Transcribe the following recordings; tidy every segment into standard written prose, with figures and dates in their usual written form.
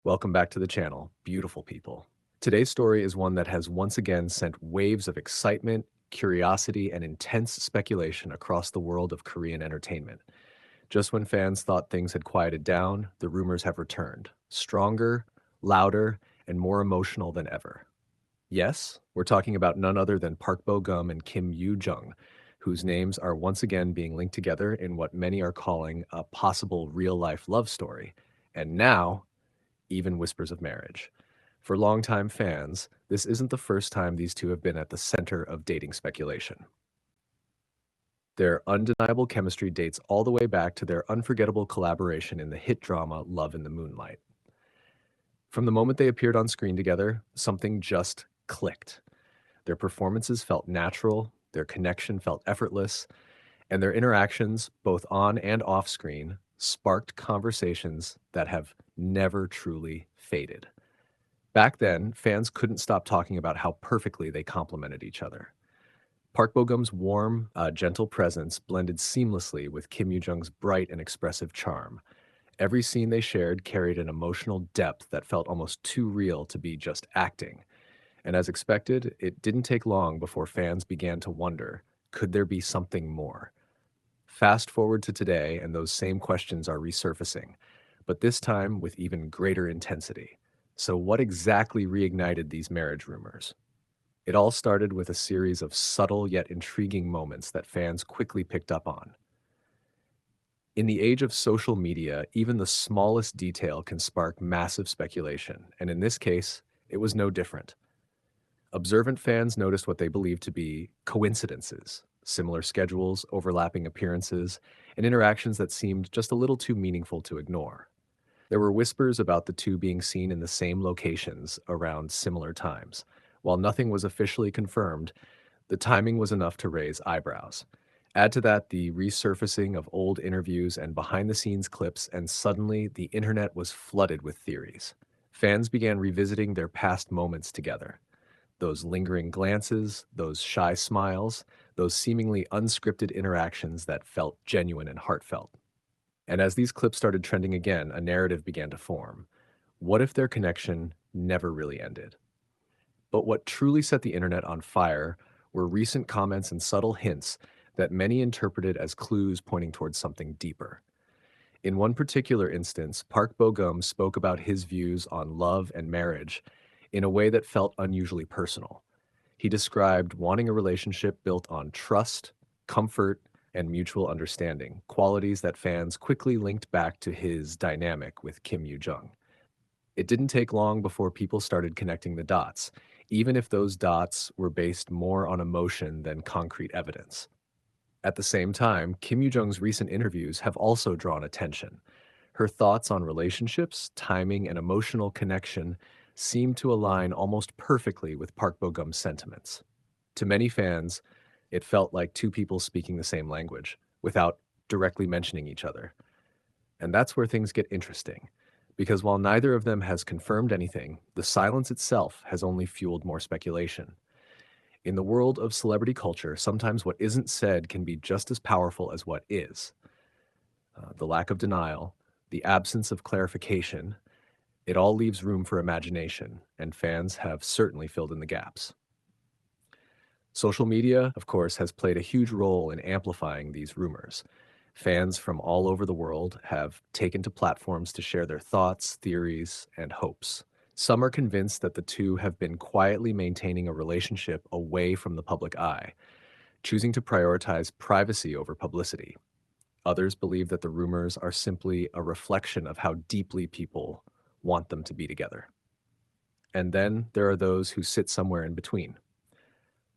Welcome back to the channel, beautiful people. Today's story is one that has once again sent waves of excitement, curiosity, and intense speculation across the world of Korean entertainment. Just when fans thought things had quieted down, the rumors have returned, stronger, louder, and more emotional than ever. Yes, we're talking about none other than Park Bo-gum and Kim Yoo Jung, whose names are once again being linked together in what many are calling a possible real-life love story. And now, even whispers of marriage. For longtime fans, this isn't the first time these two have been at the center of dating speculation. Their undeniable chemistry dates all the way back to their unforgettable collaboration in the hit drama Love in the Moonlight. From the moment they appeared on screen together, something just clicked. Their performances felt natural, their connection felt effortless, and their interactions, both on and off screen, sparked conversations that have never truly faded. Back then, fans couldn't stop talking about how perfectly they complemented each other. Park Bo-gum's warm, gentle presence blended seamlessly with Kim Yoo-jung's bright and expressive charm. Every scene they shared carried an emotional depth that felt almost too real to be just acting. And as expected, it didn't take long before fans began to wonder, could there be something more? Fast forward to today, and those same questions are resurfacing, but this time with even greater intensity. So, what exactly reignited these marriage rumors? It all started with a series of subtle yet intriguing moments that fans quickly picked up on. In the age of social media, even the smallest detail can spark massive speculation, and in this case, it was no different. Observant fans noticed what they believed to be coincidences, similar schedules, overlapping appearances, and interactions that seemed just a little too meaningful to ignore. There were whispers about the two being seen in the same locations around similar times. While nothing was officially confirmed, the timing was enough to raise eyebrows. Add to that the resurfacing of old interviews and behind the scenes clips, and suddenly the internet was flooded with theories. Fans began revisiting their past moments together. Those lingering glances, those shy smiles, those seemingly unscripted interactions that felt genuine and heartfelt. And as these clips started trending again, a narrative began to form. What if their connection never really ended? But what truly set the internet on fire were recent comments and subtle hints that many interpreted as clues pointing towards something deeper. In one particular instance, Park Bo-gum spoke about his views on love and marriage in a way that felt unusually personal. He described wanting a relationship built on trust, comfort, and mutual understanding, qualities that fans quickly linked back to his dynamic with Kim Yoo-jung. It didn't take long before people started connecting the dots, even if those dots were based more on emotion than concrete evidence. At the same time, Kim Yoo-jung's recent interviews have also drawn attention. Her thoughts on relationships, timing, and emotional connection seem to align almost perfectly with Park Bo-gum's sentiments. To many fans, it felt like two people speaking the same language, without directly mentioning each other. And that's where things get interesting, because while neither of them has confirmed anything, the silence itself has only fueled more speculation. In the world of celebrity culture, sometimes what isn't said can be just as powerful as what is. The lack of denial, the absence of clarification, it all leaves room for imagination, and fans have certainly filled in the gaps. Social media, of course, has played a huge role in amplifying these rumors. Fans from all over the world have taken to platforms to share their thoughts, theories, and hopes. Some are convinced that the two have been quietly maintaining a relationship away from the public eye, choosing to prioritize privacy over publicity. Others believe that the rumors are simply a reflection of how deeply people want them to be together. And then there are those who sit somewhere in between,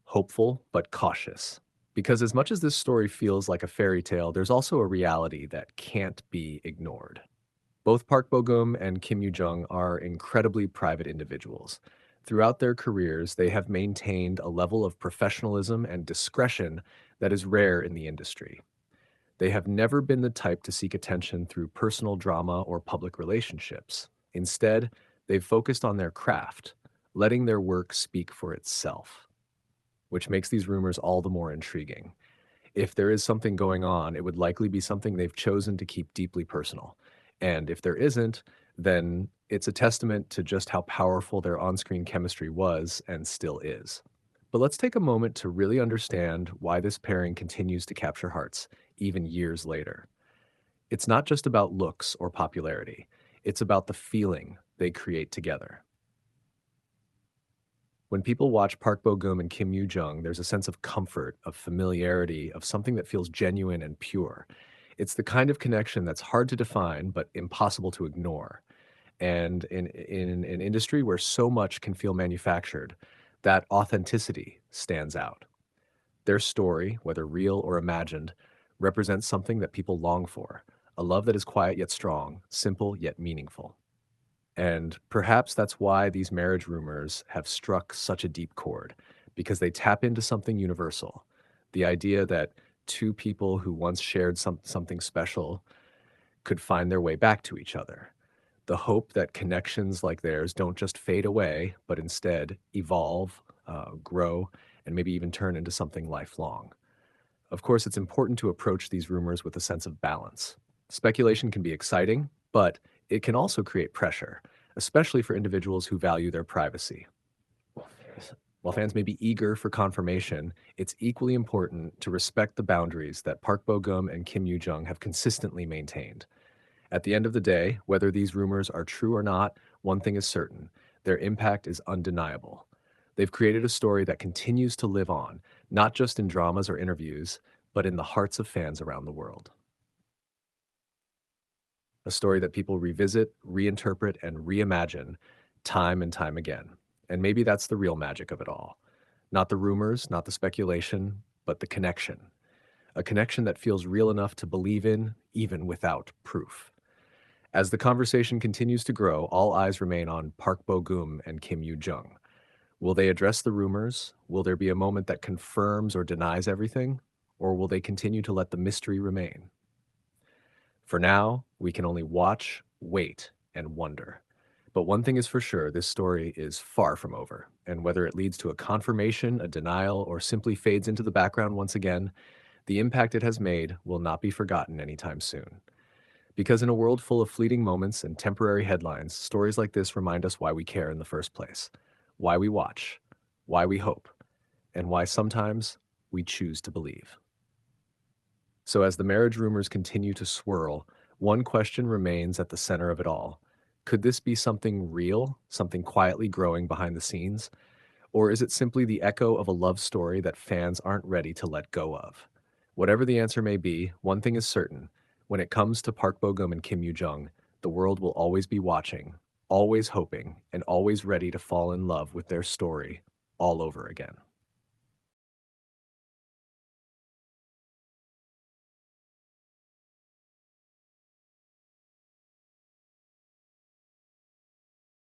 hopeful but cautious. Because as much as this story feels like a fairy tale, there's also a reality that can't be ignored. Both Park Bo-gum and Kim Yoo-jung are incredibly private individuals. Throughout their careers, they have maintained a level of professionalism and discretion that is rare in the industry. They have never been the type to seek attention through personal drama or public relationships. Instead, they've focused on their craft, letting their work speak for itself, which makes these rumors all the more intriguing. If there is something going on, it would likely be something they've chosen to keep deeply personal. And if there isn't, then It's a testament to just how powerful their on screen chemistry was and still is. But let's take a moment to really understand why this pairing continues to capture hearts, even years later. It's not just about looks or popularity, it's about the feeling they create together. When people watch Park Bo Gum and Kim Yoo Jung, there's a sense of comfort, of familiarity, of something that feels genuine and pure. It's the kind of connection that's hard to define but impossible to ignore. And in an industry where so much can feel manufactured, that authenticity stands out. Their story, whether real or imagined, represents something that people long for, a love that is quiet yet strong, simple yet meaningful. And perhaps that's why these marriage rumors have struck such a deep chord, because they tap into something universal. The idea that two people who once shared something special could find their way back to each other. The hope that connections like theirs don't just fade away, but instead evolve, grow, and maybe even turn into something lifelong. Of course, it's important to approach these rumors with a sense of balance. Speculation can be exciting, but it can also create pressure, especially for individuals who value their privacy. While fans may be eager for confirmation, it's equally important to respect the boundaries that Park Bo Gum and Kim Yoo Jung have consistently maintained. At the end of the day, whether these rumors are true or not, one thing is certain: their impact is undeniable. They've created a story that continues to live on, not just in dramas or interviews, but in the hearts of fans around the world. A story that people revisit, reinterpret, and reimagine time and time again. And maybe that's the real magic of it all. Not the rumors, not the speculation, but the connection. A connection that feels real enough to believe in, even without proof. As the conversation continues to grow, all eyes remain on Park Bo Gum and Kim Yoo Jung. Will they address the rumors? Will there be a moment that confirms or denies everything? Or will they continue to let the mystery remain? For now, we can only watch, wait, and wonder. But one thing is for sure: this story is far from over. And whether it leads to a confirmation, a denial, or simply fades into the background once again, the impact it has made will not be forgotten anytime soon. Because in a world full of fleeting moments and temporary headlines, stories like this remind us why we care in the first place, why we watch, why we hope, and why sometimes we choose to believe. So, as the marriage rumors continue to swirl, one question remains at the center of it all. Could this be something real, something quietly growing behind the scenes? Or is it simply the echo of a love story that fans aren't ready to let go of? Whatever the answer may be, one thing is certain: when it comes to Park Bo Gum and Kim Yoo Jung, the world will always be watching, always hoping, and always ready to fall in love with their story all over again.